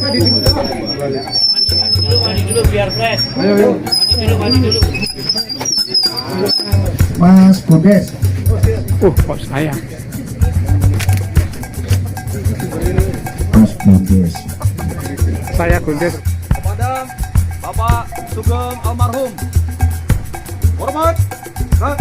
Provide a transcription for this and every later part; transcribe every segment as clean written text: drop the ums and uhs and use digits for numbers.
Mandi dulu biar fresh. Mandi dulu. Mas Bundes. Kok saya? Mas Bundes. Saya Gundes. Kepada Bapak Sugeng almarhum. Hormat. Gerak.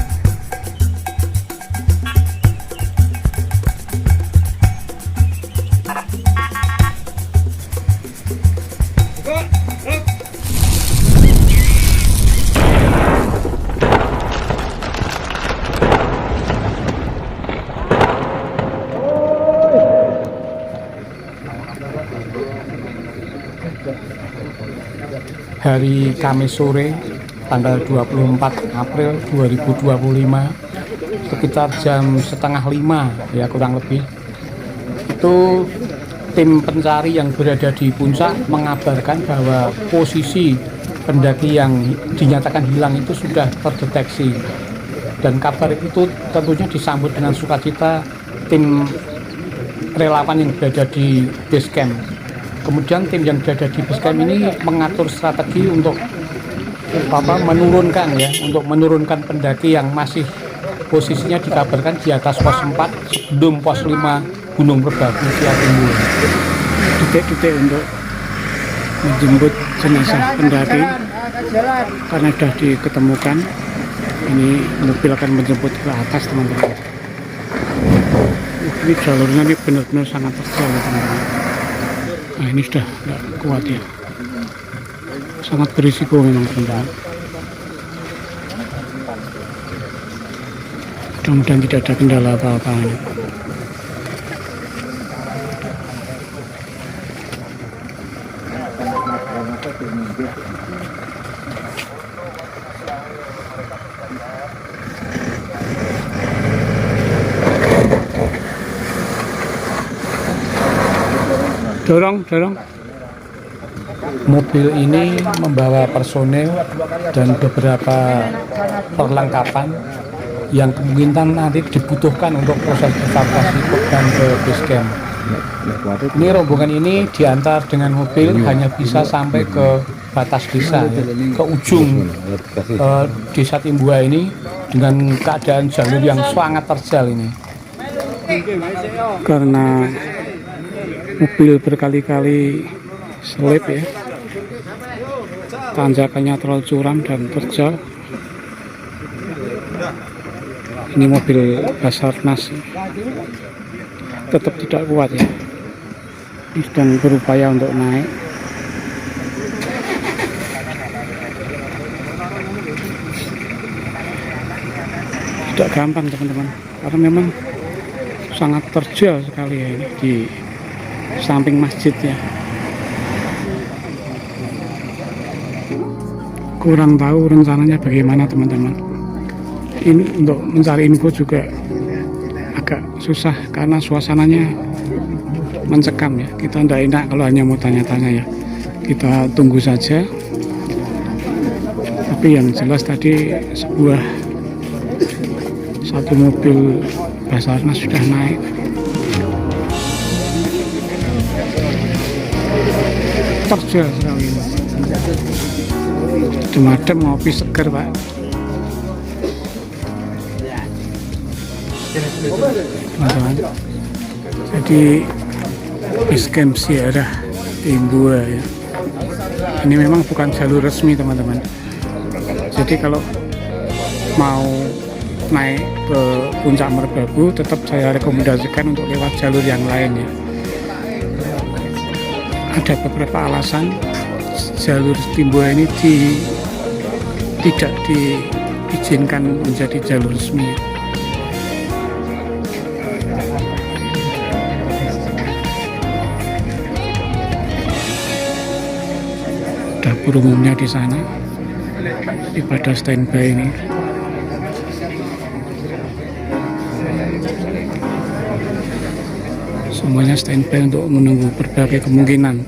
Hari Kamis sore tanggal 24 April 2025 sekitar jam setengah 5 ya kurang lebih, itu tim pencari yang berada di puncak mengabarkan bahwa posisi pendaki yang dinyatakan hilang itu sudah terdeteksi, dan kabar itu tentunya disambut dengan sukacita tim relawan yang berada di base camp. Kemudian tim yang berada di base camp ini mengatur strategi untuk menurunkan pendaki yang masih posisinya dikabarkan di atas pos 4 sebelum pos 5 Gunung Merbabu Siatimbul. Titik-titik untuk menjemput jenazah pendaki karena sudah diketemukan. Ini mobil akan menjemput ke atas, teman-teman. Ini jalurnya ini benar-benar sangat terjal, teman-teman. Nah, ini sudah nggak kuat ya, sangat berisiko memang, teman-teman. Mudah-mudahan tidak ada kendala apa-apa. Dorong. Mobil ini membawa personel dan beberapa perlengkapan yang kemungkinan nanti dibutuhkan untuk proses evakuasi korban ke base camp. Ini rombongan ini diantar dengan mobil hanya bisa sampai ke batas desa, ya, ke ujung desa Timbua ini dengan keadaan jalur yang sangat terjal ini. Karena mobil berkali-kali selip ya, tanjakannya terlalu curam dan terjal. Ini mobil Basarnas tetap tidak kuat ya, ini sedang berupaya untuk naik. Tidak gampang, teman-teman, karena memang sangat terjal sekali ya ini di samping masjid ya. Kurang tahu rencananya bagaimana, teman-teman. Ini untuk mencari info juga agak susah karena suasananya mencekam ya. Kita tidak enak kalau hanya mau tanya-tanya ya. Kita tunggu saja. Tapi yang jelas tadi satu mobil Basarnas sudah naik. Terjal sekali ini. Adem-adem ngopi seger, Pak. Teman-teman, jadi base camp Sierra Timbua ya. Ini memang bukan jalur resmi, teman-teman. Jadi kalau mau naik ke puncak Merbabu tetap saya rekomendasikan untuk lewat jalur yang lain ya. Ada beberapa alasan jalur Timbua ini tidak diizinkan menjadi jalur resmi. Dapur umumnya di sana, pada standby ini. Semuanya standby untuk menunggu berbagai kemungkinan.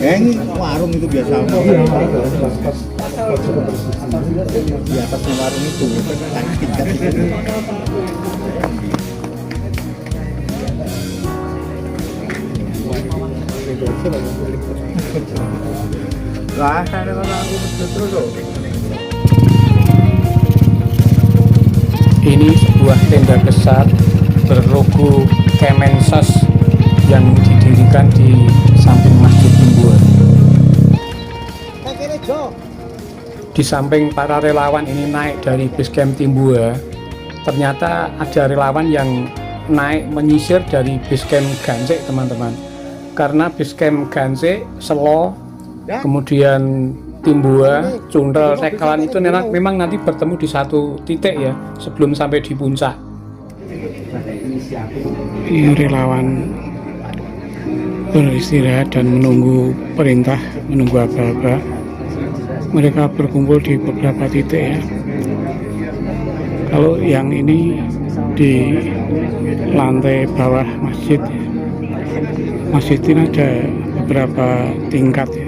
Ini warung itu biasa. Di atasnya warung itu tingkat itu. Lah, saya aku terus loh. Ini sebuah tenda besar berlogo Kemensos yang didirikan di samping Masjid Timbua. Di samping para relawan ini naik dari Basecamp Timbua, ternyata ada relawan yang naik menyisir dari Basecamp Gansik, teman-teman. Karena Basecamp Gansik, Selo, kemudian Timbua, Cundel, Tekelan itu memang nanti bertemu di satu titik ya, sebelum sampai di puncak. Ini relawan beristirahat dan menunggu perintah, menunggu apa-apa. Mereka berkumpul di beberapa titik ya. Kalau yang ini di lantai bawah masjid, masjid ini ada beberapa tingkat ya.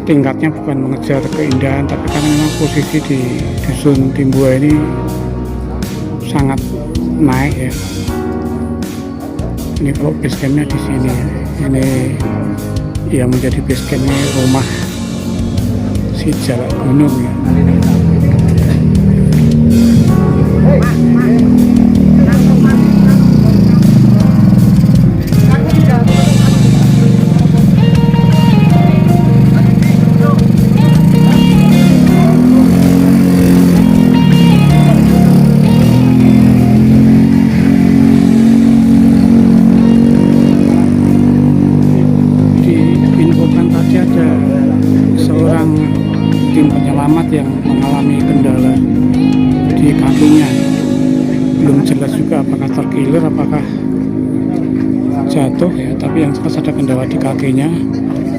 Tingkatnya bukan mengejar keindahan, tapi karena memang posisi di dusun Timbua ini sangat naik ya. Ini kalau basecampnya di sini, ini yang menjadi basecampnya rumah si Jalak Gunung ya. Yang mengalami kendala di kakinya, belum jelas juga apakah terkilir, apakah jatuh ya, tapi yang jelas ada kendala di kakinya,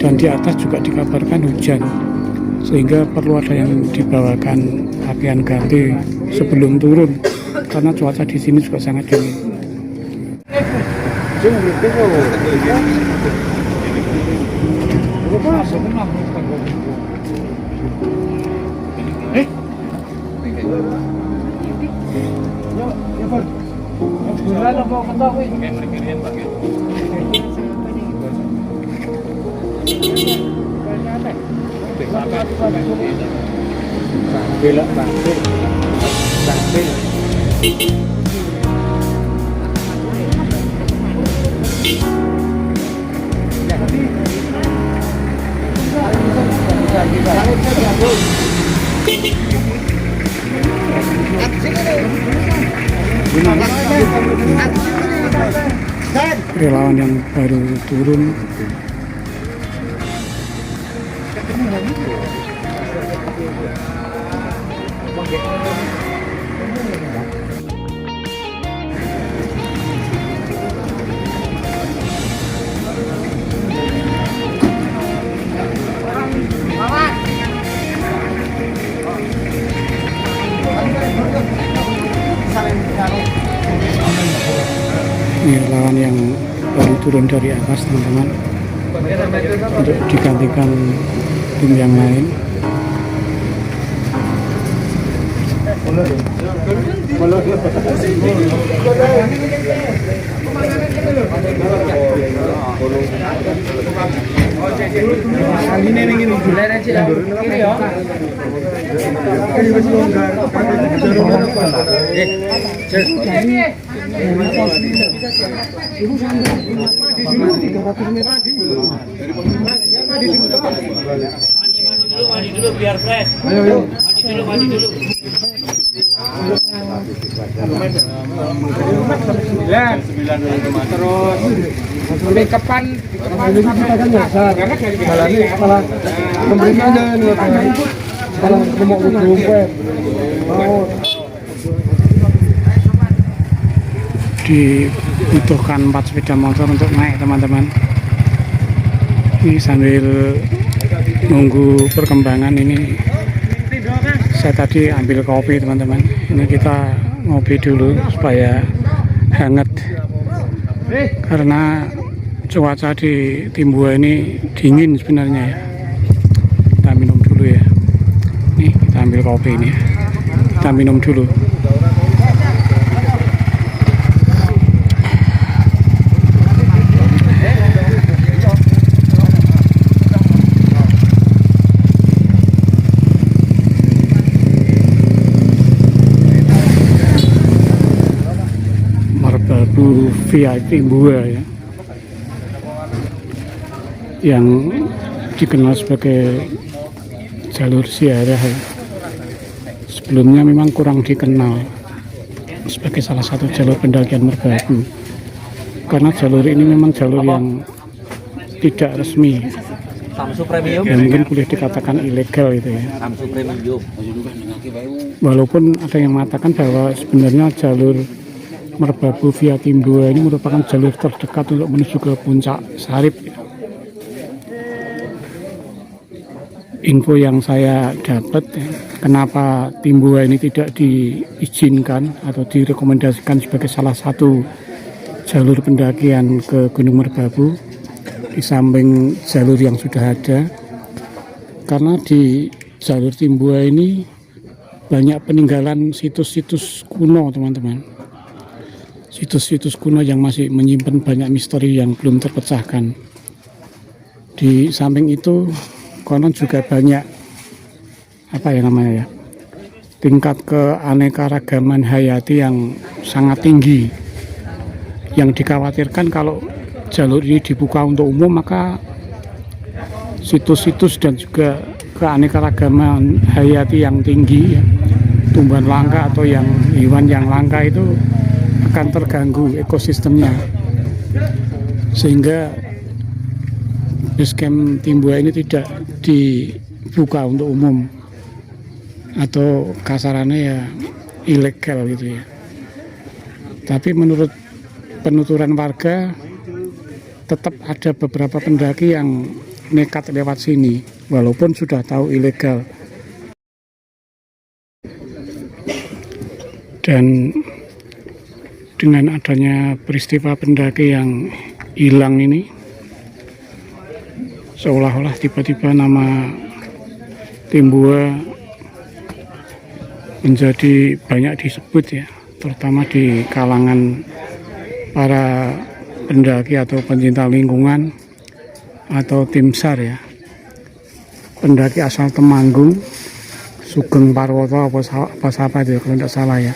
dan di atas juga dikabarkan hujan, sehingga perlu ada yang dibawakan pakaian ganti sebelum turun, karena cuaca di sini juga sangat dingin. Relawan yang baru turun ini relawan yang baru turun dari atas, teman-teman, untuk digantikan tim yang lain. Mandi dulu biar fresh. Mandi dulu. Terus sampai kapan? Jalannya malah pemerintahnya malah mau dibutuhkan 4 sepeda motor untuk naik teman-teman. Ini sambil nunggu perkembangan ini, saya tadi ambil kopi teman-teman. Ini kita ngopi dulu supaya hangat, karena cuaca di Timbua ini dingin sebenarnya ya. Kita minum dulu ya. Nih kita ambil kopi ini, kita minum dulu. Merbabu via Timbua ya, yang dikenal sebagai jalur ziarah ya. Sebelumnya memang kurang dikenal sebagai salah satu jalur pendakian Merbabu, karena jalur ini memang jalur yang tidak resmi, yang mungkin boleh dikatakan ilegal gitu ya. Walaupun ada yang mengatakan bahwa sebenarnya jalur Merbabu via Timbua ini merupakan jalur terdekat untuk menuju ke puncak Sarip. Info yang saya dapat, kenapa Timbua ini tidak diizinkan atau direkomendasikan sebagai salah satu jalur pendakian ke Gunung Merbabu di samping jalur yang sudah ada, karena di jalur Timbua ini banyak peninggalan situs-situs kuno teman-teman. Situs-situs kuno yang masih menyimpan banyak misteri yang belum terpecahkan. Di samping itu konon juga banyak tingkat keanekaragaman hayati yang sangat tinggi, yang dikhawatirkan kalau jalur ini dibuka untuk umum, maka situs-situs dan juga keanekaragaman hayati yang tinggi ya, tumbuhan langka atau yang hewan yang langka itu akan terganggu ekosistemnya, sehingga basecamp Timbua ini tidak dibuka untuk umum, atau kasarannya ya ilegal gitu ya. Tapi menurut penuturan warga, tetap ada beberapa pendaki yang nekat lewat sini walaupun sudah tahu ilegal. Dan dengan adanya peristiwa pendaki yang hilang ini, seolah-olah tiba-tiba nama Timbua menjadi banyak disebut ya, terutama di kalangan para pendaki atau pencinta lingkungan atau tim SAR ya. Pendaki asal Temanggung, Sugeng Parwoto apa itu ya, kalau tidak salah ya,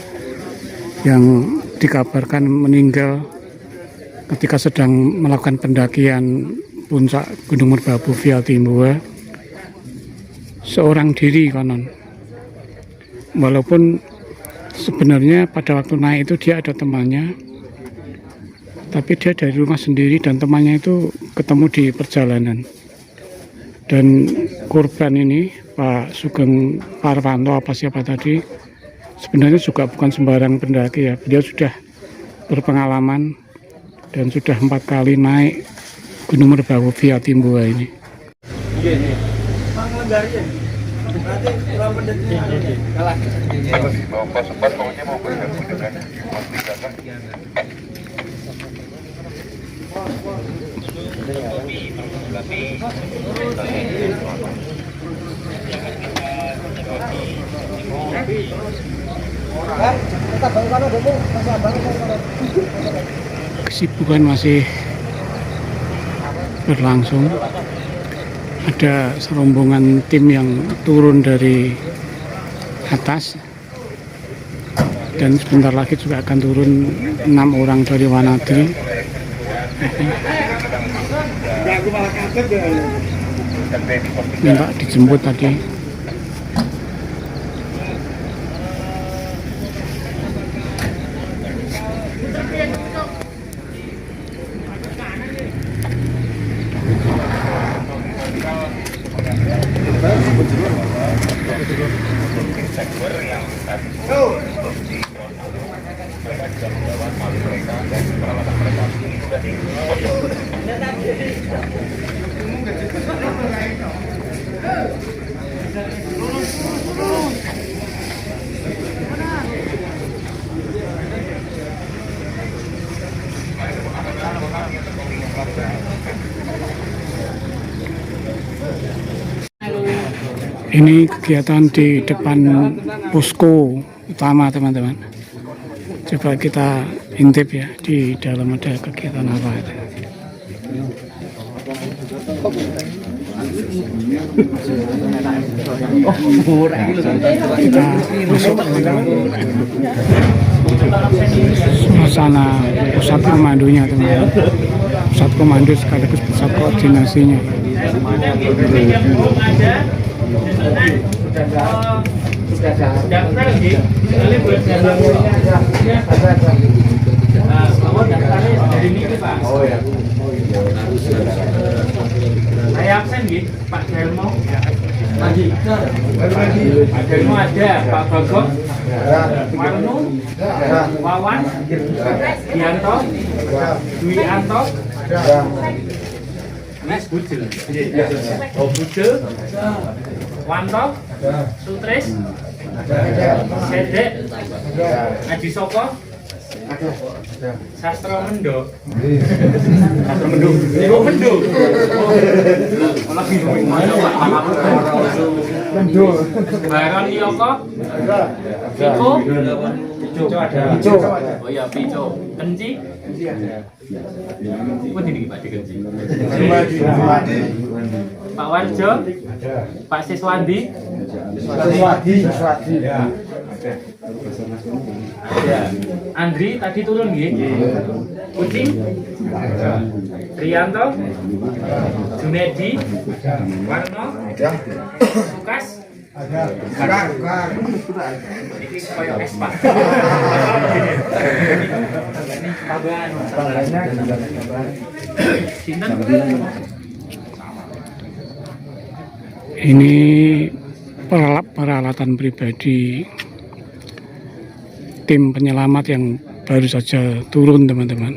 yang dikabarkan meninggal ketika sedang melakukan pendakian puncak Gunung Merbabu via Timbua, seorang diri konon. Walaupun sebenarnya pada waktu naik itu dia ada temannya, tapi dia dari rumah sendiri dan temannya itu ketemu di perjalanan. Dan korban ini Pak Sugeng Parwanto apa siapa tadi, sebenarnya juga bukan sembarang pendaki ya. Beliau sudah berpengalaman dan sudah 4 kali naik Gunung Merbabu via Timbua ini. Kesibukan masih berlangsung. Ada serombongan tim yang turun dari atas, dan sebentar lagi juga akan turun 6 orang dari Wanadri. Minta dijemput tadi. Ini kegiatan di depan posko utama teman-teman. Coba kita intip ya, di dalam ada kegiatan apa itu. Kita masuk ke suasana pusat komandonya teman-teman. Pusat komando sekaligus pusat koordinasinya. Saya absen gitu, Pak Delmo. Pak Delmo ada, Pak Bagong, Warno, Wawan, Dianto, Dwi Anto, Mas Bujel, Bujel, Wanto, Sutris, Sedek, Haji Soko, Sastro Mendo. Sastro Mendo. Ibu Mendo. Lagi ngomong mana Pak? Mendo. Baron Yoko. Piko. Pico ada. Oh iya Pico. Kenci. Apa ini Pak Kenci? Pak Warjo. Pak Siswandi. Siswadi. Ya. Andri tadi turun gitu. Kucing. Rianto. Junedi. Warno. Sukas. Ini koyo Espa. Ini peralatan pribadi tim penyelamat yang baru saja turun teman-teman.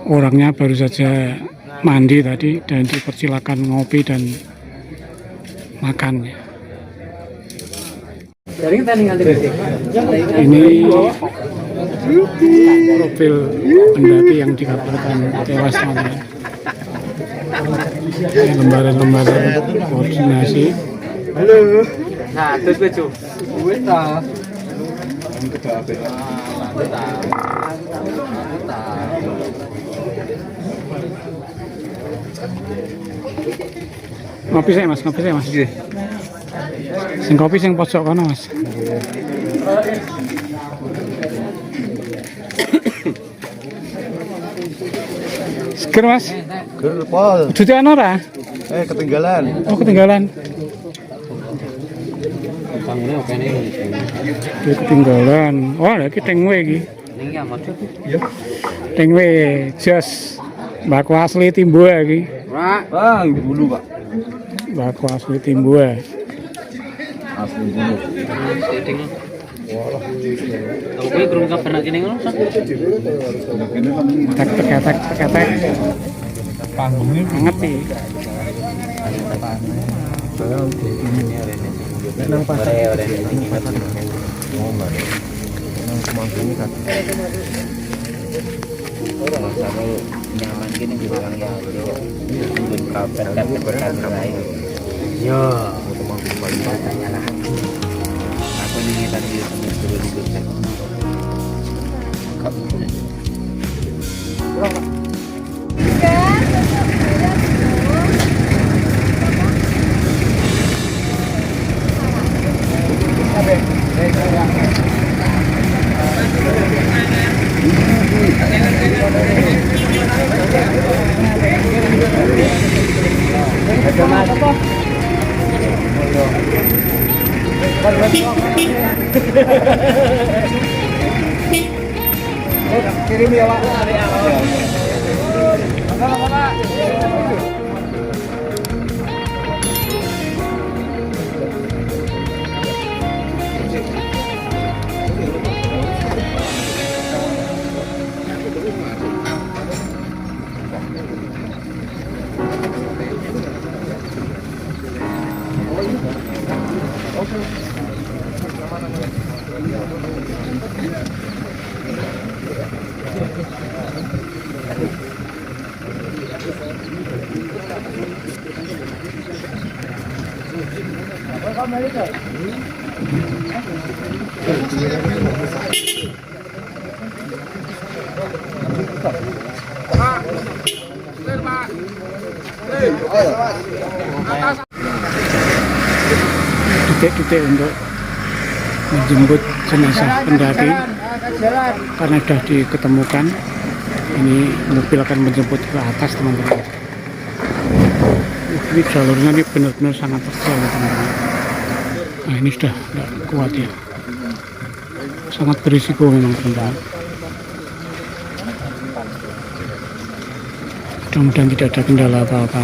Orangnya baru saja mandi tadi dan dipersilakan ngopi dan makan. Ini profil pendaki yang dikabarkan tewas teman-teman. Lembaran-lembaran koordinasi. Halo. Nah, terus becu. Wes ta. Ngopi saya mas. Sing kopi sing pojok kono mas. Seger mas. Ger pol. Dudukan ora? Ketinggalan. Oh ketinggalan. Ketinggalan. Oh iki tengwe iki. Ning ya maksud. Tengwe jos. Baku asli Timbua iki. Bang, dulu Pak. Baku asli Timbua. Asli dulu. Oke, kurang kabar nak kene ngono. Tek. Panggungnya ngerti. Nang pasar. Nyaman gini di belakang ya. Tungguin kabar kan lain. Yo. Aku nih tadi suruh digocek. Kirim ya Pak. Detik-detik untuk menjemput jenazah pendaki karena sudah diketemukan. Ini mobil akan menjemput ke atas, teman-teman. Ini jalurnya ini benar-benar sangat terjal, teman-teman. Nah, ini sudah tidak kuat ya, sangat berisiko memang, teman-teman. Mudah-mudahan tidak ada kendala apa-apa.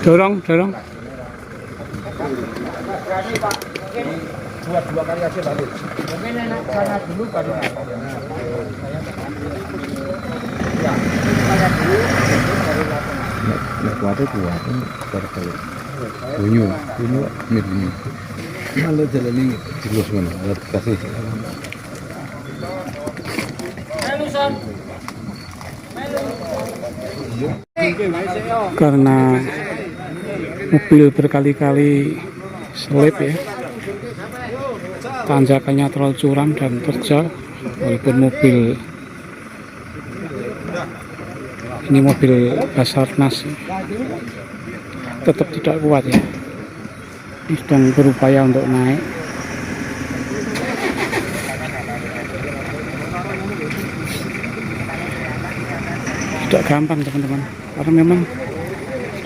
Dorong. Dua kali aja balik. Mungkin enak sana dulu baru. Ya, sana dulu baru lakukan. Kuatnya baru balik. Bunyu, bunyu. Malu jalan ini jelas mana? Lihat kasih. Karena mobil berkali-kali selip ya, tanjakannya terlalu curam dan terjal, walaupun ini mobil Basarnas tetap tidak kuat ya. Ini sedang berupaya untuk naik. Tidak gampang, teman-teman, karena memang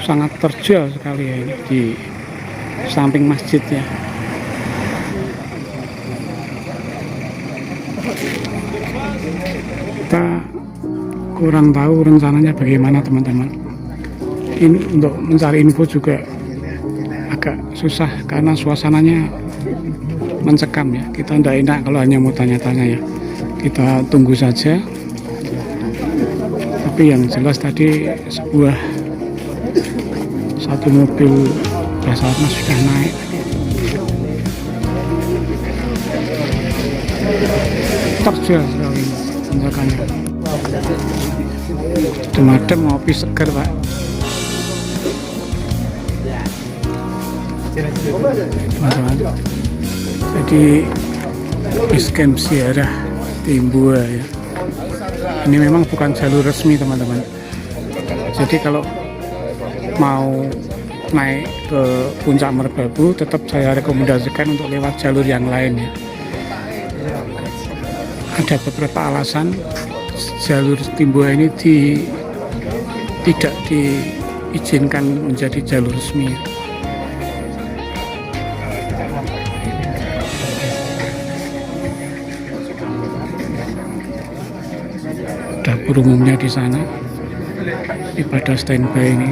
sangat terjal sekali ya ini di samping masjid ya. Kita kurang tahu rencananya bagaimana, teman-teman. Ini untuk mencari info juga agak susah karena suasananya mencekam ya. Kita tidak enak kalau hanya mau tanya-tanya ya. Kita tunggu saja. Tapi yang jelas tadi satu mobil Basarnas sudah naik. Terjal sekali tanjakannya. Adem-adem ngopi segar, Pak. Teman-teman, jadi base camp ziarah Timbua ya. Ini memang bukan jalur resmi, teman-teman. Jadi kalau mau naik ke puncak Merbabu tetap saya rekomendasikan untuk lewat jalur yang lain ya. Ada beberapa alasan jalur Timbua ini tidak diizinkan menjadi jalur resmi ya. Dapur umumnya di sana, pada standby ini.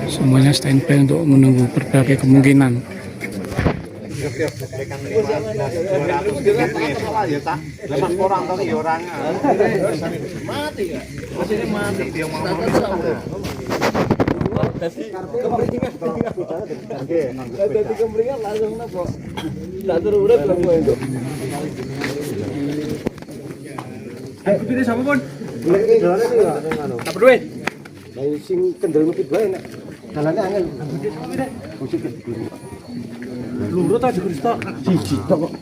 Semuanya standby untuk menunggu berbagai kemungkinan. Lurut aja Kristo. Jijik kok.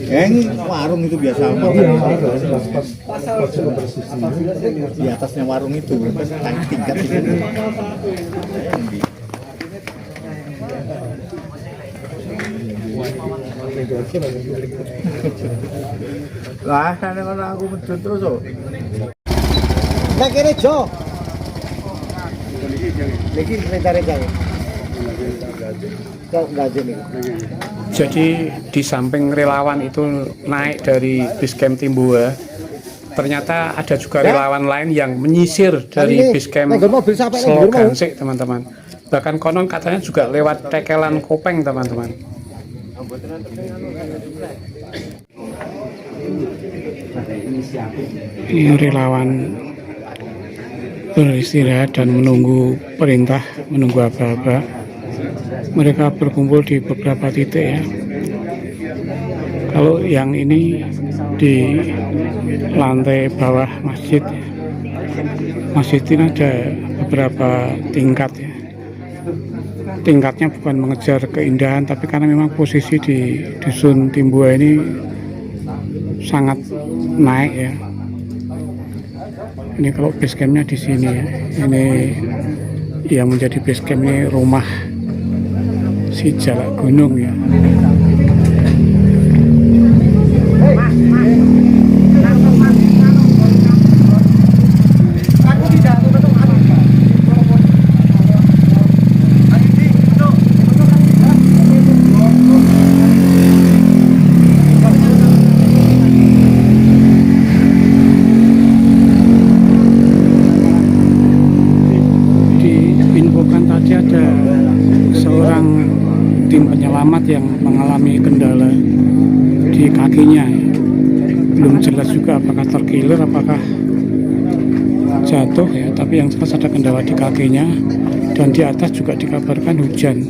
Ini warung itu biasa di atasnya warung itu tingkat itu. Lah, sana kan aku medhot terus kok. Nek kene Jo. Lagi reta-reta. Kok gaje nih. Jadi di samping relawan itu naik dari Basecamp Timbua, ternyata ada juga relawan lain yang menyisir dari Basecamp Slogansik, teman-teman. Bahkan konon katanya juga lewat Tekelan Kopeng, teman-teman. Ini relawan beristirahat dan menunggu perintah, menunggu apa-apa. Mereka berkumpul di beberapa titik ya. Kalau yang ini di lantai bawah masjid, masjid ini ada beberapa tingkat ya. Tingkatnya bukan mengejar keindahan, tapi karena memang posisi di dusun Timbua ini sangat naik ya. Ini kalau basecampnya di sini ya. Ini yang menjadi basecamp ini rumah si Jalak Gunung ya. Diinfokan tadi ada seorang tim penyelamat yang mengalami kendala di kakinya ya. Belum jelas juga apakah terkilir, apakah jatuh ya, tapi yang jelas ada kendala di kakinya. Dan di atas juga dikabarkan hujan,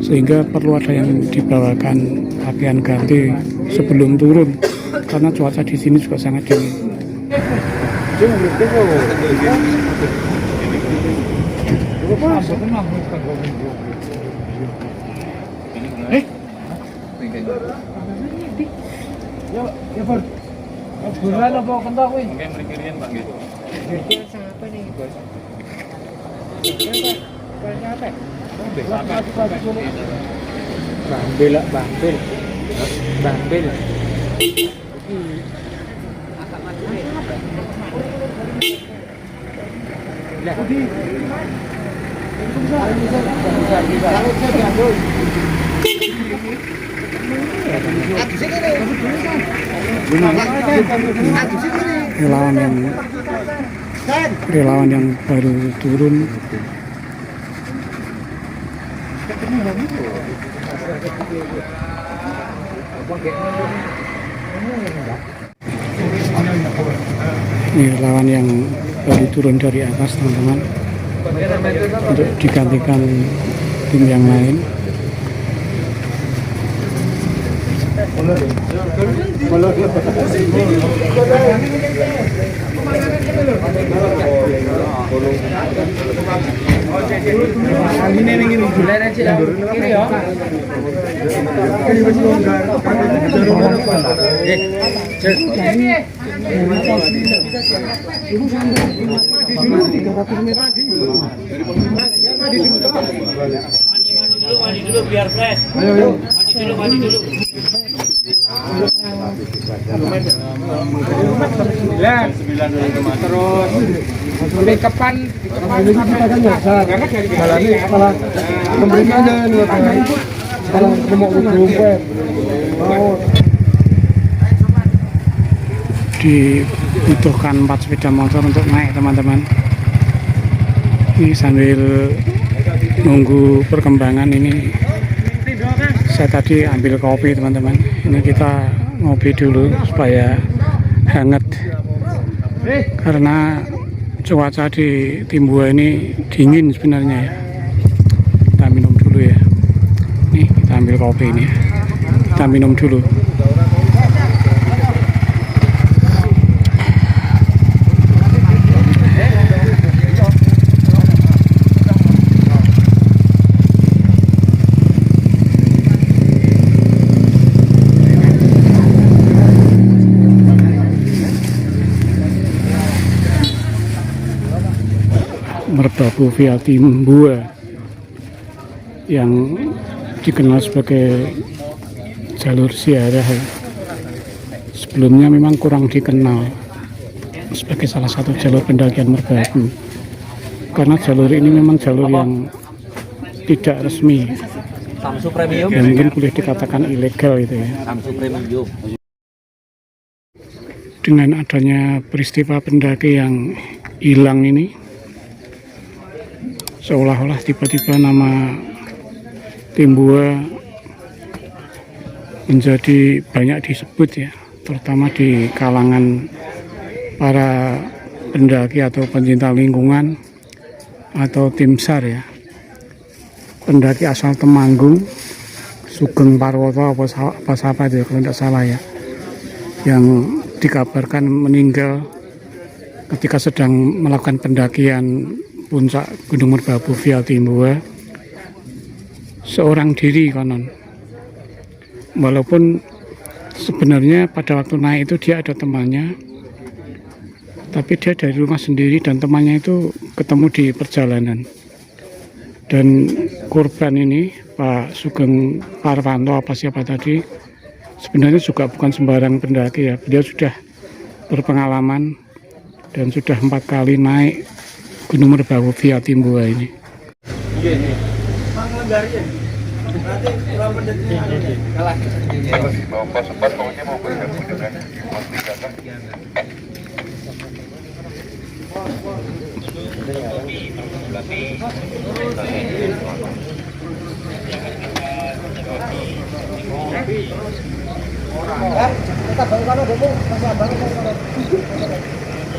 sehingga perlu ada yang dibawakan pakaian ganti sebelum turun karena cuaca di sini juga sangat dingin. Bulan apa kentok kuwi? Nggih mriki riyen Pak nggih. Iki sampe ning Bos. Bambil, bambil. Bambil. Relawan yang baru turun. Ini relawan yang baru turun dari atas, teman-teman, untuk digantikan tim yang lain. Mandi dulu biar fresh. Mandi dulu. Terus sampai kapan? Karena jalannya malah pemerintahnya malah dibutuhkan 4 sepeda motor untuk naik, teman-teman. Ini sambil nunggu perkembangan ini, saya tadi ambil kopi, teman-teman. Ini kita ngopi dulu supaya hangat, karena cuaca di Timbua ini dingin sebenarnya ya. Kita minum dulu ya. Nih kita ambil kopi ini, kita minum dulu. Merbabu via Timbua yang dikenal sebagai jalur ziarah ya. Sebelumnya memang kurang dikenal sebagai salah satu jalur pendakian merbabu, karena jalur ini memang jalur yang tidak resmi Samsu Premium. dan mungkin boleh dikatakan ilegal itu ya. Samsu Premium. Dengan adanya peristiwa pendaki yang hilang ini, seolah-olah tiba-tiba nama Timbua menjadi banyak disebut ya, terutama di kalangan para pendaki atau pencinta lingkungan atau tim SAR ya. Pendaki asal Temanggung, Sugeng Parwoto apa siapa itu ya, kalau tidak salah ya, yang dikabarkan meninggal ketika sedang melakukan pendakian puncak Gunung Merbabu via Timbua, seorang diri konon. Walaupun sebenarnya pada waktu naik itu dia ada temannya, tapi dia dari rumah sendiri dan temannya itu ketemu di perjalanan. Dan korban ini Pak Sugeng Parwanto apa siapa tadi, sebenarnya juga bukan sembarang pendaki ya. Beliau sudah berpengalaman dan sudah 4 kali naik Gunung Merbabu via Timbua ini.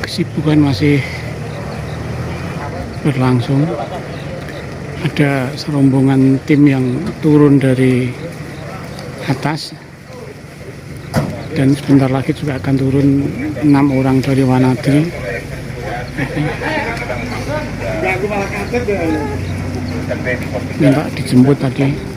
Kesibukan masih berlangsung. Ada serombongan tim yang turun dari atas dan sebentar lagi juga akan turun 6 orang dari Wanadri. Minta dijemput tadi.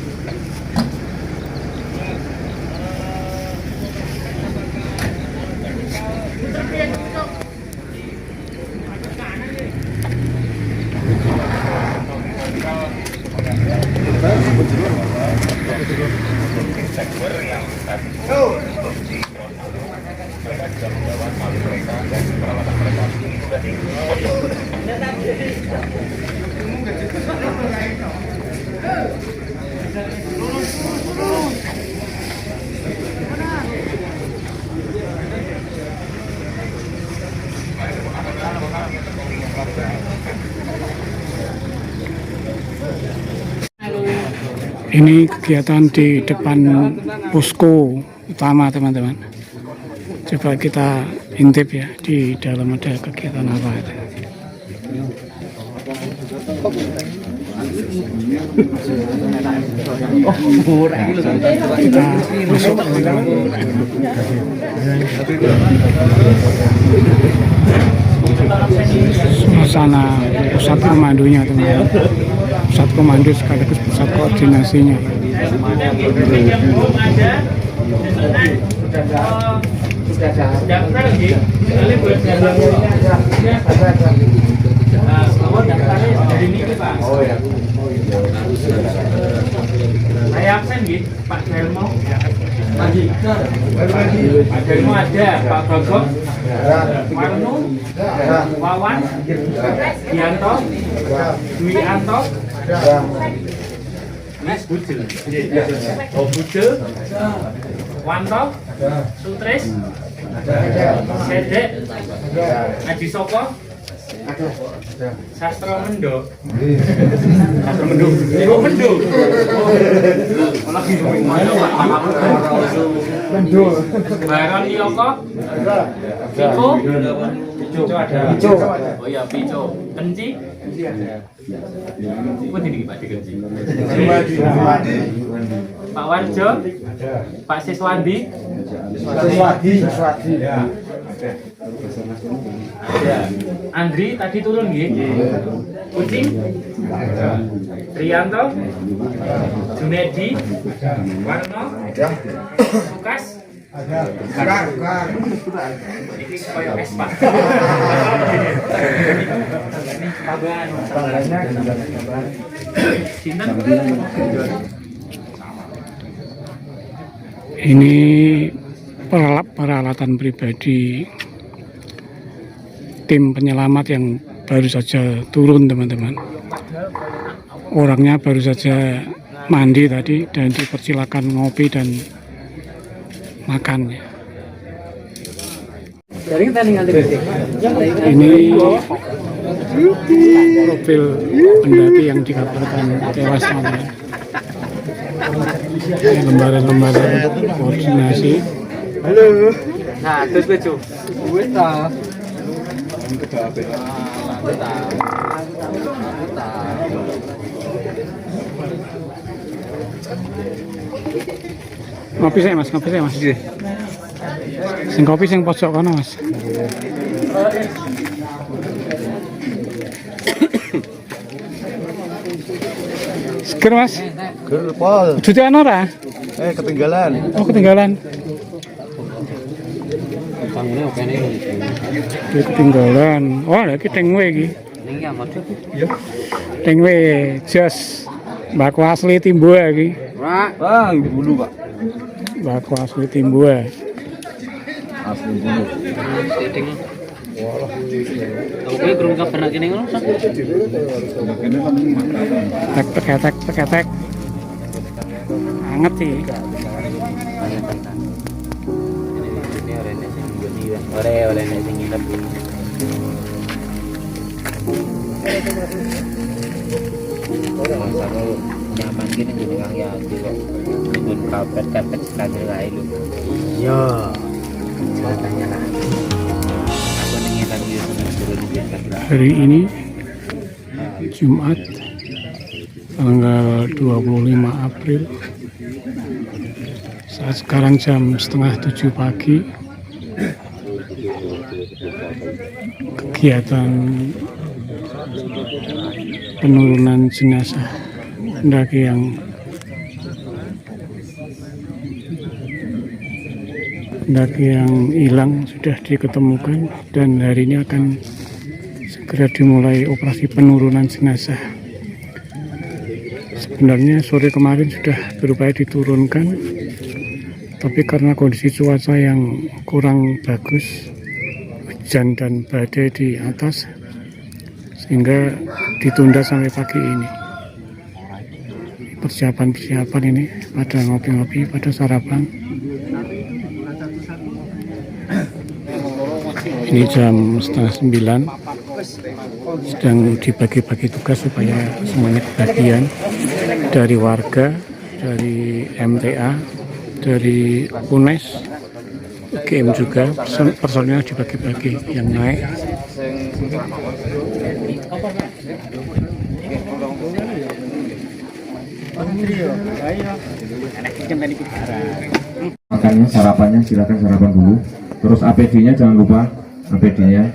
Ini kegiatan di depan posko utama teman-teman. Coba kita intip ya, di dalam ada kegiatan apa itu. Kita masuk suasana pusat komandonya teman-teman. Pusat komando sekaligus pusat koordinasinya. Pak Delmo, Pak Delmo ada, Pak Bagong, Warno, Wawan, Dianto, Dwi Anto, Mas Budel, Budel, Wanto, Sutris, Sedek, Adi Soko, Sastro Mendo, Sastro Mendo, Mendo, lagi Mendo, Baron Yoko, Piko, Pico, oh ya Pico, Kenci, apa ini Pak Kenci? Pak Warjo, Pak Siswandi, Andri tadi turun nggih. Kucing. Trianto. Junedi. Warno. Lukas. Ini koyo es Pak. Ini peralatan pribadi tim penyelamat yang baru saja turun, teman-teman. Orangnya baru saja mandi tadi dan dipersilakan ngopi dan makan. Ini profil pendaki yang dikabarkan tewas, teman-teman. Lembaran-lembaran koordinasi. Nah, terus lucu. Ngopi saya mas. Sing kopi sing pojok kono mas. Seger mas. Gerpol. Jutaan ora? Ketinggalan. Oh ketinggalan. Ketinggalan. Oh lagi tengwe iki. Tengwe jos. Baku asli Timbua iki. Wah, bulu Pak. Baku asli Timbua. Asli bulu. Oke, kurang kabar nak kene ngono. Tek. Anget sih. Oleh sing nginep. Masa nyaman gini jadi kang ya juga. Nungguin karpet lagi lain lu. Iya. Ceritanya lah. Aku nengin lagi turun di karpet. Hari ini Jumat tanggal 25 April, saat sekarang jam setengah 7 pagi, kegiatan penurunan jenazah pendaki yang hilang sudah diketemukan, dan hari ini akan segera dimulai operasi penurunan jenazah. Sebenarnya sore kemarin sudah berupaya diturunkan, tapi karena kondisi cuaca yang kurang bagus, hujan dan badai di atas, sehingga ditunda sampai pagi ini. Persiapan ini pada ngopi-ngopi, pada sarapan. Ini jam setengah 9, sedang dibagi-bagi tugas supaya semuanya kebagian, dari warga, dari MTA, dari UNES, UGM juga, personilnya dibagi-bagi, yang naik. Makannya, sarapannya silakan sarapan dulu. Terus APD-nya jangan lupa APD-nya.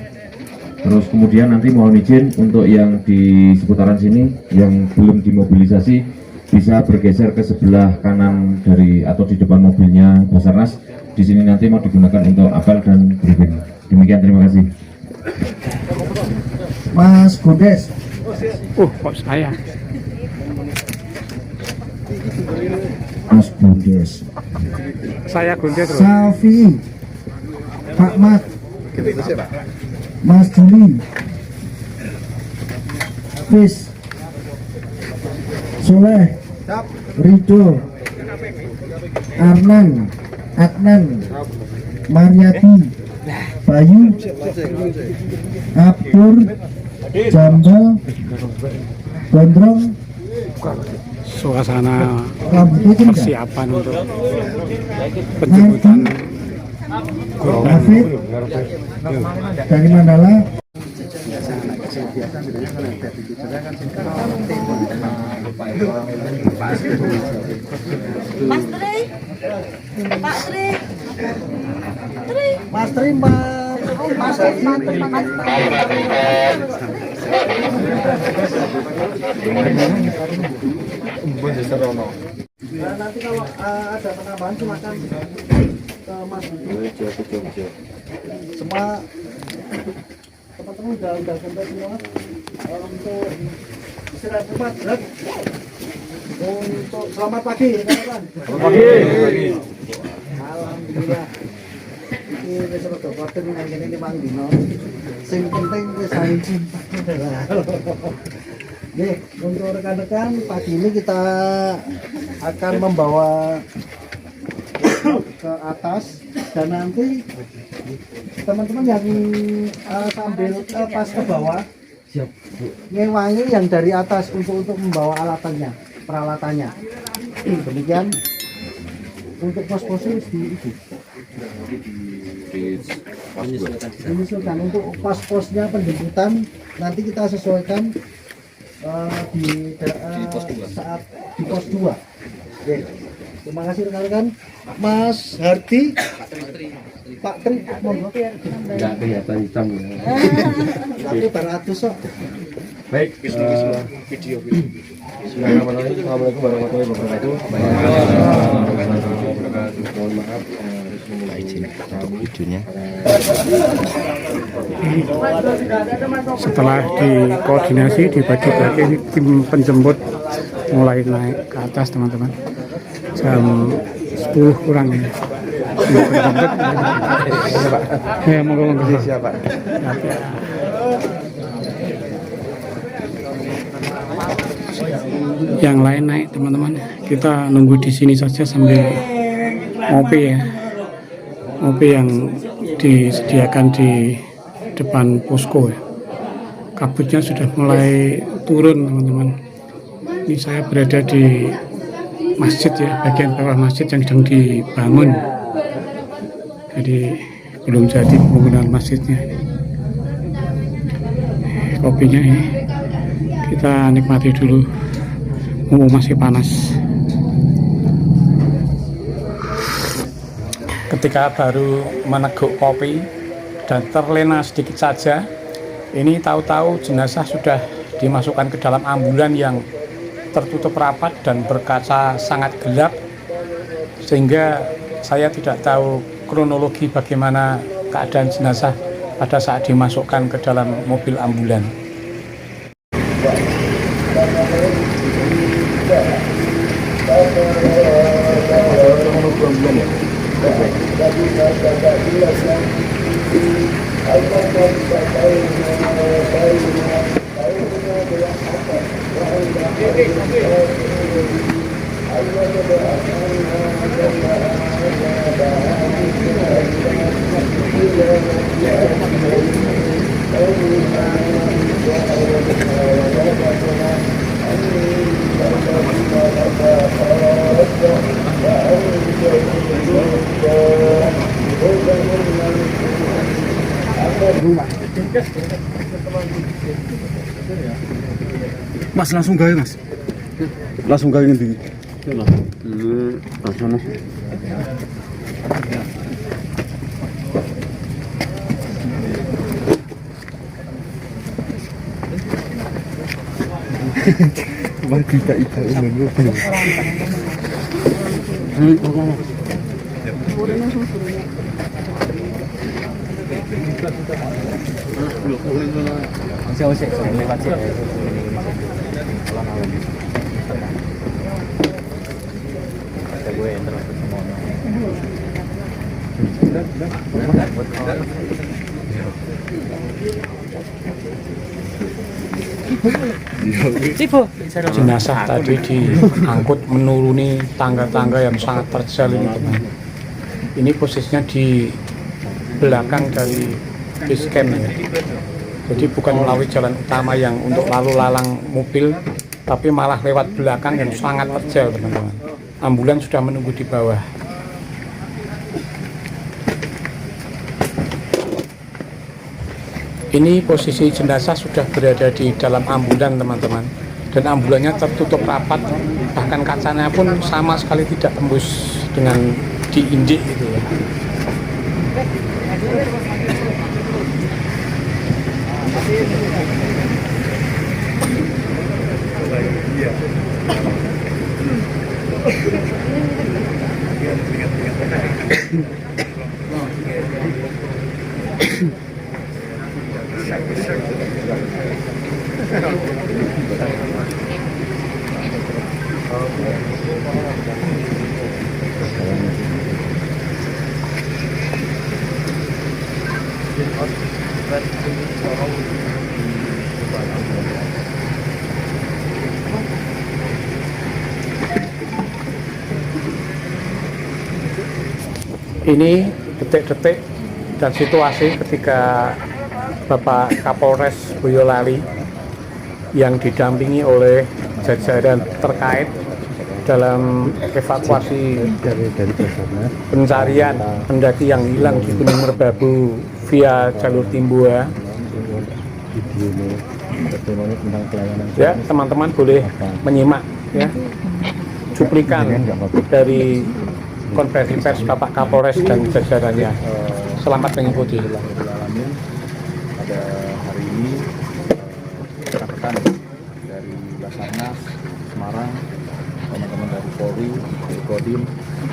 Terus kemudian nanti mohon izin untuk yang di seputaran sini yang belum dimobilisasi bisa bergeser ke sebelah kanan dari atau di depan mobilnya Basarnas. Di sini nanti mau digunakan untuk apel dan briefing. Demikian, terima kasih. Mas Godes. Kok saya? Mas Godes. Saya Gundes terus. Salvi. Pak Mat. Mas Juli. Fis. Soleh. Rido. Arnan. Adnan. Mariati. Bayu. Abdur. Jambal. Gondrong. Suasana Rambutnya kan enggak? persiapan untuk penjemputan David dari Mandala. Mas Tri, Pak Tri, Mas Terima. Mas Tri, Nanti kalau ada penambahan silakan ke Mas Budi. Semua teman-teman udah sampai semua untuk istirahat cepat. Untuk selamat pagi, teman-teman. Selamat pagi. Iya. Iki wis rada koten nang kene 5 dino. Sing penting wis saling cinta. Nih, untuk rekan-rekan pagi ini kita akan membawa ke atas dan nanti teman-teman yang sambil pas ke bawah ngewangi yang dari atas untuk membawa peralatannya. Demikian untuk pos-posnya di itu. Menyesuaikan untuk pos-posnya penjemputan nanti kita sesuaikan di saat di pos 2. Oke. Terima kasih rekan-rekan. Mas Hardi, Pak Tri, monggo. Enggak kelihatan hitam ya. Tapi baratus kok. Baik, video. Bismillahirrahmanirrahim. Assalamualaikum warahmatullahi wabarakatuh. Mohon maaf harus memulai izin untuk videonya. Setelah dikoordinasi dibagi-bagi, tim penjemput mulai naik ke atas teman-teman. Jam 10 kurang ya. Tim penjemput. Ya, monggo. Siapa? Yang lain naik teman-teman. Kita nunggu di sini saja sambil ngopi ya. Ngopi yang disediakan di depan posko ya. Kabutnya sudah mulai turun teman-teman. Ini saya berada di masjid ya, bagian bawah masjid yang sedang dibangun. Jadi belum jadi pembangunan masjidnya. Kopinya ini kita nikmati dulu. Masih panas. Ketika baru meneguk kopi dan terlena sedikit saja, ini tahu-tahu jenazah sudah dimasukkan ke dalam ambulan yang tertutup rapat dan berkaca sangat gelap, sehingga saya tidak tahu kronologi bagaimana keadaan jenazah pada saat dimasukkan ke dalam mobil ambulan. Mas langsung gawe mas. Langsung gawe ngendi? Langsung mas. Wah kita itu menurut. Jenazah tadi diangkut menuruni tangga-tangga yang sangat terjal ini teman. Ini posisinya di belakang dari base camp ya. Jadi bukan melalui jalan utama yang untuk lalu lalang mobil, tapi malah lewat belakang yang sangat terjal teman-teman. Ambulans sudah menunggu di bawah. Ini posisi jenazah sudah berada di dalam ambulan teman-teman, dan ambulannya tertutup rapat, bahkan kacanya pun sama sekali tidak tembus dengan diinjek gitu ya. Ini detik-detik dan situasi ketika Bapak Kapolres Boyolali yang didampingi oleh jajaran terkait dalam evakuasi dari pencarian pendaki yang hilang di Gunung Merbabu via jalur Timbua. Ya, teman-teman boleh menyimak ya cuplikan dari konferensi pers Bapak Kapolres dan jajarannya. Selamat mengikuti. Pada hari ini rekan dari Basarnas Semarang, teman-teman dari Polri, dari Kodim,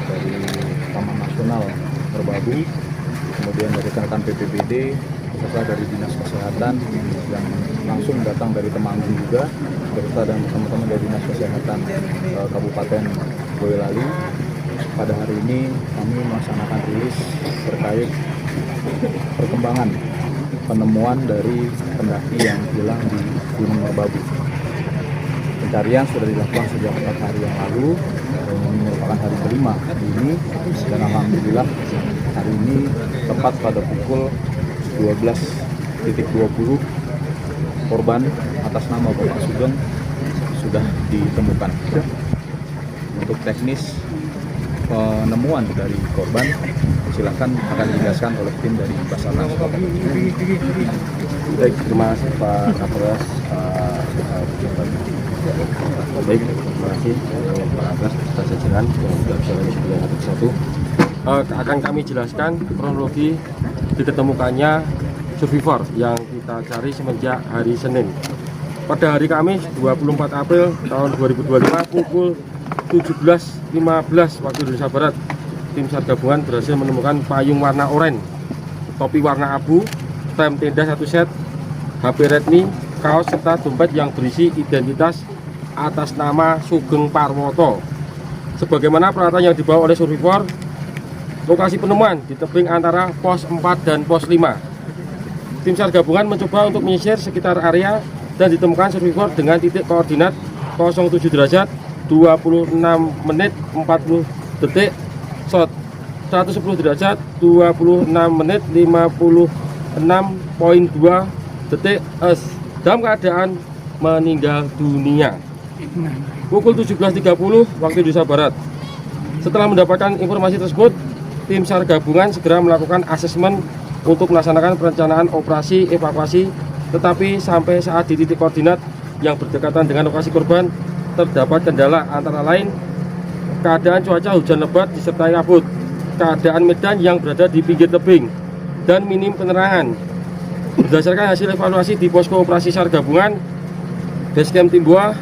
dari Taman Nasional Merbabu, kemudian dari rekan BPBD, serta dari Dinas Kesehatan yang langsung datang dari Temanggung juga, serta dan teman-teman dari Dinas Kesehatan Kabupaten Boyolali. Pada hari ini kami melaksanakan rilis terkait perkembangan penemuan dari pendaki yang hilang di Gunung Merbabu. Pencarian sudah dilakukan sejak 4 hari yang lalu, ini merupakan hari kelima ini, dan alhamdulillah hari ini tepat pada pukul 12.20 korban atas nama Bapak Sugeng sudah ditemukan. Untuk teknis penemuan dari korban silakan akan dijelaskan oleh tim dari Basarnas. Baik, terima kasih Pak Kapolres. Baik, terima kasih Pak Kapolres atas jajaran yang sudah bisa disediakan satu-satu. Akan kami jelaskan kronologi diketemukannya survivor yang kita cari semenjak hari Senin. Pada hari Kamis 24 April tahun 2025 pukul 17.15 waktu Indonesia Barat, tim SAR gabungan berhasil menemukan payung warna oranye, topi warna abu, rem tenda 1 set, HP Redmi, kaos serta dompet yang berisi identitas atas nama Sugeng Parwoto. Sebagaimana peralatan yang dibawa oleh survivor, lokasi penemuan di tebing antara pos 4 dan pos 5. Tim SAR gabungan mencoba untuk menyisir sekitar area dan ditemukan survivor dengan titik koordinat 07 derajat 26 menit 40 detik, shot 110 derajat 26 menit 56.2 detik dalam keadaan meninggal dunia. Pukul 17.30 waktu Indonesia Barat. Setelah mendapatkan informasi tersebut, tim SAR gabungan segera melakukan asesmen untuk melaksanakan perencanaan operasi evakuasi, tetapi sampai saat di titik koordinat yang berdekatan dengan lokasi korban terdapat kendala, antara lain keadaan cuaca hujan lebat disertai kabut, keadaan medan yang berada di pinggir tebing, dan minim penerangan. Berdasarkan hasil evaluasi di posko operasi SAR gabungan Basecamp Timbua,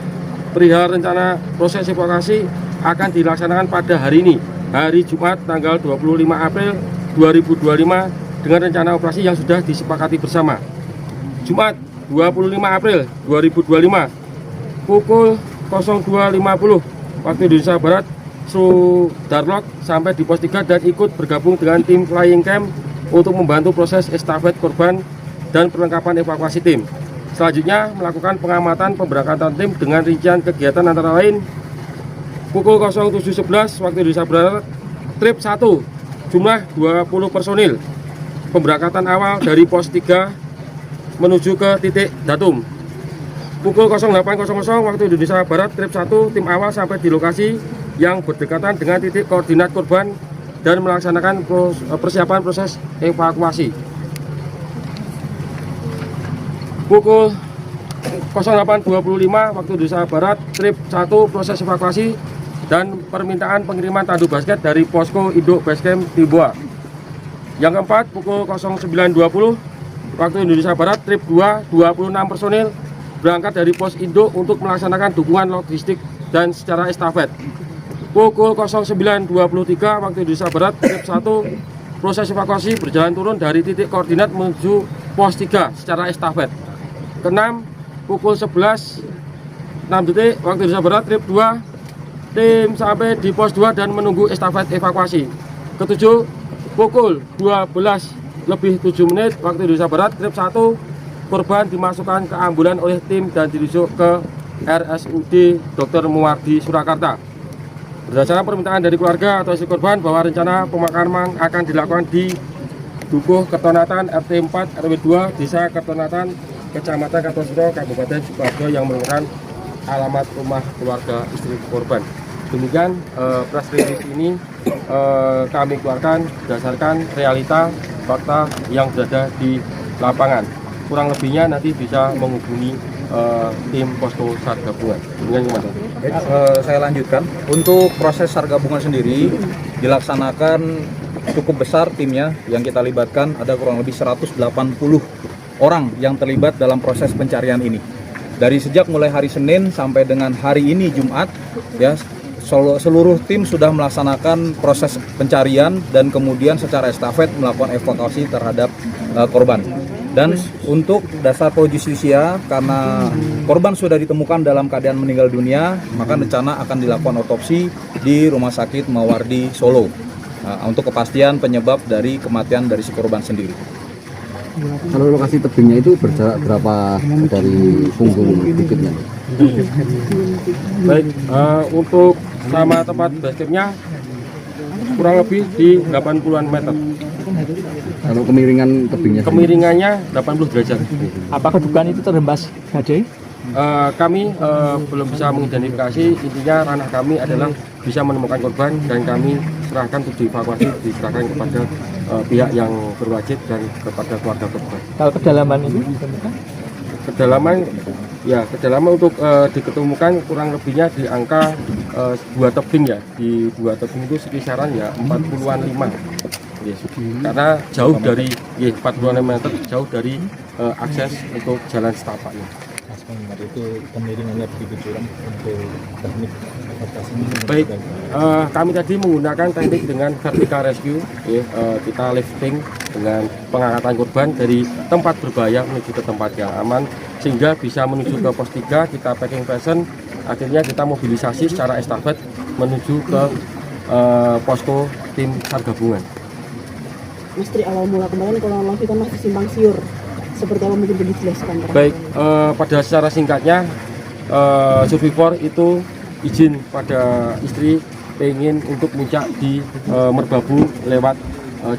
perihal rencana proses evakuasi akan dilaksanakan pada hari ini, hari Jumat tanggal 25 April 2025 dengan rencana operasi yang sudah disepakati bersama. Jumat 25 April 2025 pukul 02.50 waktu Indonesia Barat, Sudarlok sampai di pos 3 dan ikut bergabung dengan tim Flying Camp untuk membantu proses estafet korban dan perlengkapan evakuasi tim. Selanjutnya melakukan pengamatan pemberangkatan tim dengan rincian kegiatan antara lain pukul 07.11 waktu Indonesia Barat, trip 1 jumlah 20 personil. Pemberangkatan awal dari pos 3 menuju ke titik datum. Pukul 08.00 waktu Indonesia Barat, trip 1 tim awal sampai di lokasi yang berdekatan dengan titik koordinat korban dan melaksanakan persiapan proses evakuasi. Pukul 08.25 waktu Indonesia Barat, trip 1 proses evakuasi dan permintaan pengiriman tandu basket dari posko induk Basecamp Timbua. Yang keempat, pukul 09.20 waktu Indonesia Barat, trip 2 26 personil berangkat dari pos induk untuk melaksanakan dukungan logistik dan secara estafet. Pukul 09.23 waktu Indonesia Barat, trip 1 proses evakuasi berjalan turun dari titik koordinat menuju pos 3 secara estafet. Keenam, pukul 11.06 waktu Indonesia Barat, trip 2 tim sampai di pos 2 dan menunggu estafet evakuasi. Ketujuh, pukul 12.07 waktu Indonesia Barat, trip 1 korban dimasukkan ke ambulan oleh tim dan dirujuk ke RSUD Dr. Muwardi Surakarta. berdasarkan permintaan dari keluarga atau istri korban bahwa rencana pemakaman akan dilakukan di Dukuh Kertonatan RT 4 RW 2 Desa Kertonatan Kecamatan Kartosuro Kabupaten Sidoarjo yang merupakan alamat rumah keluarga istri korban. Demikian press release ini kami keluarkan berdasarkan realita fakta yang berada di lapangan. Kurang lebihnya nanti bisa menghubungi tim posko SAR gabungan. Saya lanjutkan. Untuk proses SAR gabungan sendiri dilaksanakan cukup besar timnya yang kita libatkan, ada kurang lebih 180 orang yang terlibat dalam proses pencarian ini. Dari sejak mulai hari Senin sampai dengan hari ini Jumat, ya seluruh tim sudah melaksanakan proses pencarian dan kemudian secara estafet melakukan evakuasi terhadap korban. Dan untuk dasar pro justisia, karena korban sudah ditemukan dalam keadaan meninggal dunia, maka rencana akan dilakukan otopsi di Rumah Sakit Mawardi Solo untuk kepastian penyebab dari kematian dari si korban sendiri. Kalau lokasi tebingnya itu berjarak berapa dari punggung bukitnya? Baik, untuk sama tempat basketnya kurang lebih di 80-an meter. Kalau kemiringan tebingnya? Kemiringannya 80 derajat. Apakah dugaan itu terhembas badai? Kami belum bisa mengidentifikasi, intinya ranah kami adalah bisa menemukan korban dan kami serahkan untuk dievakuasi, diserahkan kepada pihak yang berwajib dan kepada keluarga korban. Kalau kedalaman itu ditemukan? Kedalaman untuk diketemukan kurang lebihnya di angka 2 tebing ya. Di 2 tebing itu sekisaran ya 40-an 5. Yes. Karena jauh dari 40-an meter, jauh dari akses untuk jalan setapaknya. Itu kemiringannya begitu curam untuk teknik evakuasi. Baik, kami tadi menggunakan teknik dengan vertical rescue, kita lifting dengan pengangkatan korban dari tempat berbahaya menuju ke tempat yang aman, sehingga bisa menuju ke pos 3, kita packing present, akhirnya kita mobilisasi secara estafet menuju ke posko tim SAR gabungan. Misteri awal mula kemarin kronologi kan masih simpang siur. Seperti apa mungkin dijelaskan? Baik, pada secara singkatnya survivor itu izin pada istri pengen untuk muncak di Merbabu lewat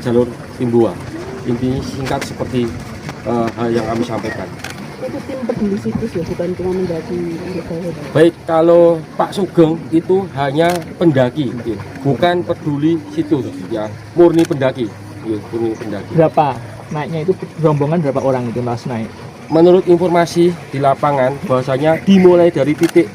jalur Timbua. Intinya singkat seperti hal yang kami sampaikan. Itu tim peduli situs ya, bukan cuma mendaki. Baik, kalau Pak Sugeng itu hanya pendaki, bukan peduli situs, ya murni pendaki, murni pendaki. Berapa naiknya itu, rombongan berapa orang itu mas naik? Menurut informasi di lapangan bahwasanya dimulai dari titik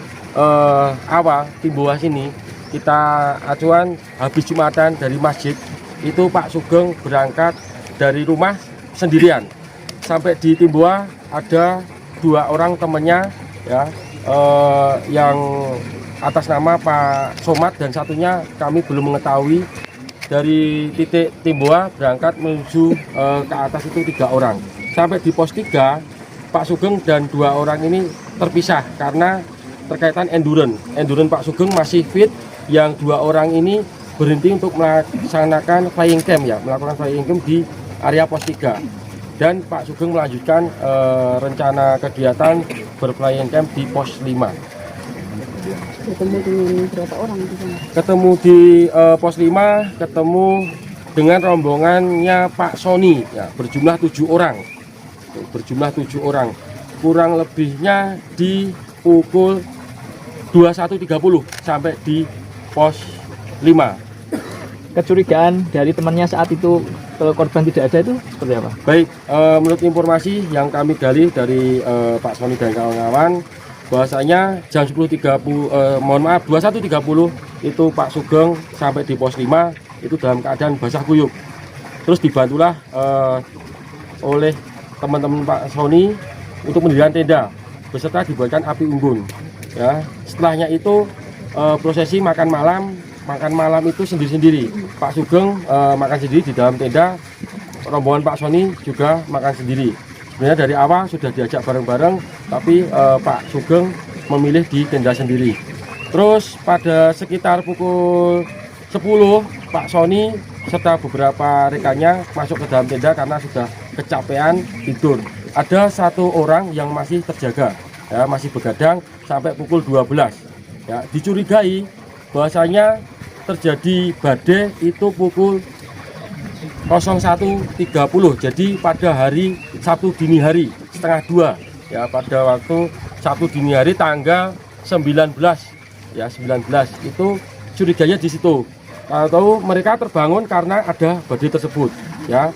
awal Timbua sini, kita acuan habis Jumatan dari masjid itu Pak Sugeng berangkat dari rumah sendirian sampai di Timbua ada 2 orang temannya ya, yang atas nama Pak Somad dan satunya kami belum mengetahui. Dari titik Timbua berangkat menuju ke atas itu 3 orang. Sampai di pos 3, Pak Sugeng dan 2 orang ini terpisah karena terkaitan endurance. Endurance Pak Sugeng masih fit, yang 2 orang ini berhenti untuk melaksanakan flying camp ya, melakukan flying camp di area pos 3. Dan Pak Sugeng melanjutkan rencana kegiatan berflying camp di pos 5. Ketemu dengan berapa orang di sana? Ketemu di pos 5, ketemu dengan rombongannya Pak Sony ya, berjumlah 7 orang. Kurang lebihnya di pukul 21.30 sampai di pos 5. Kecurigaan dari temannya saat itu kalau korban tidak ada itu seperti apa? Baik, menurut informasi yang kami gali dari Pak Sony dan kawan-kawan, bahwasanya jam 21.30 itu Pak Sugeng sampai di pos 5 itu dalam keadaan basah kuyup. Terus dibantulah oleh teman-teman Pak Sony untuk mendirikan tenda beserta dibuatkan api unggun. Ya, setelahnya itu prosesi makan malam itu sendiri-sendiri. Pak Sugeng makan sendiri di dalam tenda, rombongan Pak Sony juga makan sendiri. Sebenarnya dari awal sudah diajak bareng-bareng, tapi Pak Sugeng memilih di tenda sendiri. Terus pada sekitar pukul 10, Pak Sony serta beberapa rekannya masuk ke dalam tenda karena sudah kecapean tidur. Ada 1 orang yang masih terjaga, ya, masih begadang sampai pukul 12. Ya, dicurigai bahwasanya terjadi badai itu pukul 01.30, jadi pada hari Sabtu dini hari setengah 2 ya, pada waktu Sabtu dini hari tanggal 19 ya, 19 itu curiganya di situ. Tahu mereka terbangun karena ada badai tersebut ya.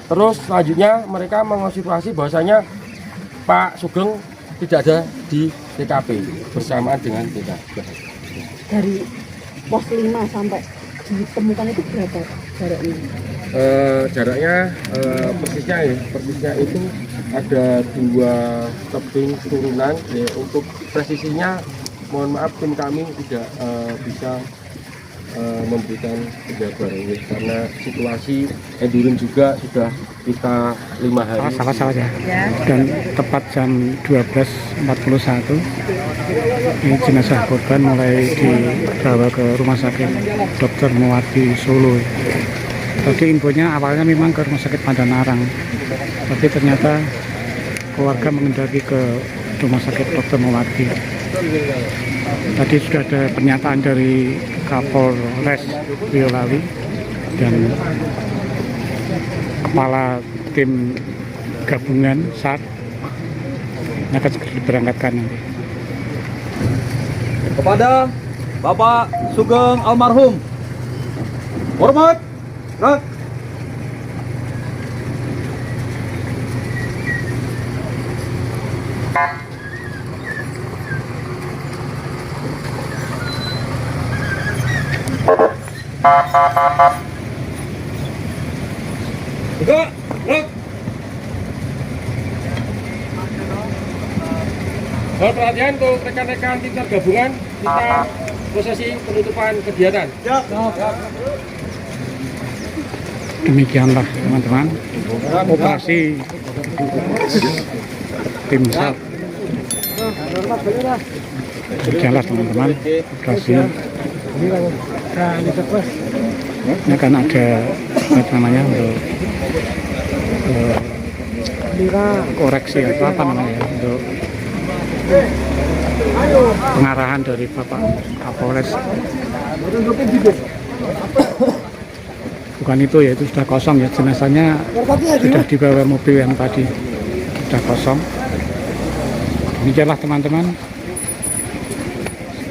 Terus selanjutnya mereka mengobservasi bahwasanya Pak Sugeng tidak ada di TKP bersamaan dengan TKP. Dari pos 5 sampai ditemukan itu berapa jaraknya? Jaraknya persisnya itu ada 2 tebing turunan ya. Untuk presisinya mohon maaf tim kami tidak bisa memberikan jawaban ini karena situasi endurance juga sudah kita 5 hari. Salah ya. Dan tepat jam 12.41 ini jenazah korban mulai dibawa ke rumah sakit Dr. Muwardi Solo. Tadi infonya awalnya memang ke rumah sakit Pandanarang, tapi ternyata keluarga mengendaki ke rumah sakit Dr. Muwardi. Tadi sudah ada pernyataan dari Kapolres Boyolali dan kepala tim gabungan SAR yang akan segera diberangkatkan nanti. Kepada Bapak Sugeng almarhum, hormat, gerak. Gerak, gerak. Mohon perhatian untuk rekan-rekan tim SAR gabungan, kita prosesi penutupan kegiatan. Demikianlah teman-teman operasi tim SAR. Berjalan teman-teman operasi. Ini akan ada apa namanya untuk koreksi atau apa namanya untuk pengarahan dari Bapak Kapolres. Bukan itu ya, itu sudah kosong ya, jenazahnya sudah dibawa mobil yang tadi sudah kosong. Demikianlah teman-teman,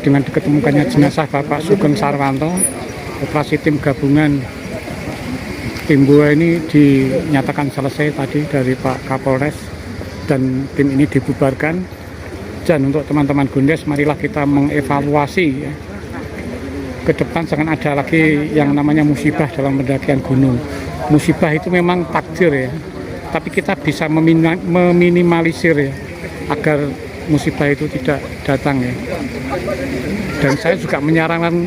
dengan diketemukannya jenazah Bapak Sugeng Sarwanto, operasi tim gabungan Timbua ini dinyatakan selesai tadi dari Pak Kapolres dan tim ini dibubarkan. Dan untuk teman-teman Gondes, marilah kita mengevaluasi ya. Ke depan jangan ada lagi yang namanya musibah dalam pendakian gunung. Musibah itu memang takdir ya, tapi kita bisa meminimalisir ya, agar musibah itu tidak datang ya. Dan saya juga menyarankan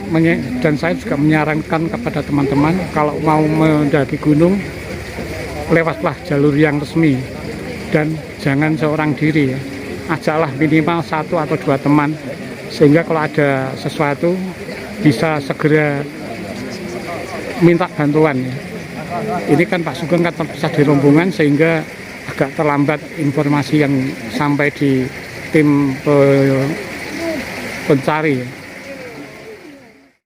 kepada teman-teman, kalau mau mendaki gunung, lewatlah jalur yang resmi dan jangan seorang diri ya. Ajaklah minimal 1 atau 2 teman, sehingga kalau ada sesuatu bisa segera minta bantuan ya. Ini kan Pak Sugeng kan terpisah di rombongan sehingga agak terlambat informasi yang sampai di tim pencari ya.